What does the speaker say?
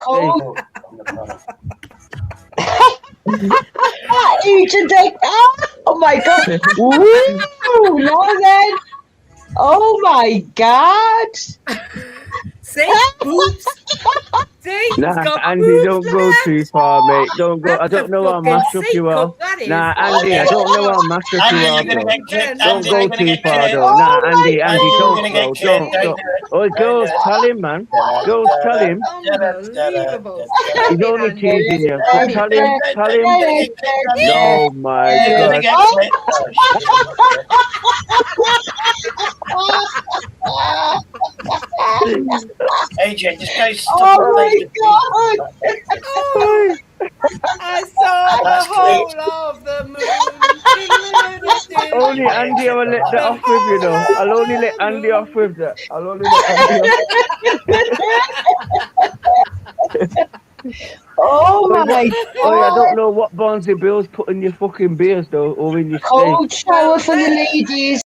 Oh. You should take. Oh my god! Woo! No, then. Oh my god! See, boots. See, Nah, he's got Andy, boobs don't to go that. too far, mate. Don't go. I That's a don't know how fucking mashed up you are. C-cup, that is. Nah, Andy, I don't know how mashed up you Andy, are, you're gonna bro. get clipped. Don't Andy, go you're gonna too get far, clipped. though. Nah, Oh my Andy, Andy, you're don't, gonna bro. get clipped. Don't. Oh, girls, tell him, man. Girls, tell him. Unbelievable. He's only teasing you. So tell him. Tell him. You're gonna get clipped, Andy. Oh my You're gonna god. get clipped. AJ, just go stop. Oh my god! I saw the whole of the moon. Only Andy will let that off with you, though. I'll only let Andy off with that. I'll only let Andy off. Oh my Oh, yeah, I god! don't know what Barnsley Bill's put in your fucking beers, though, or in your steak. Cold shower for the ladies.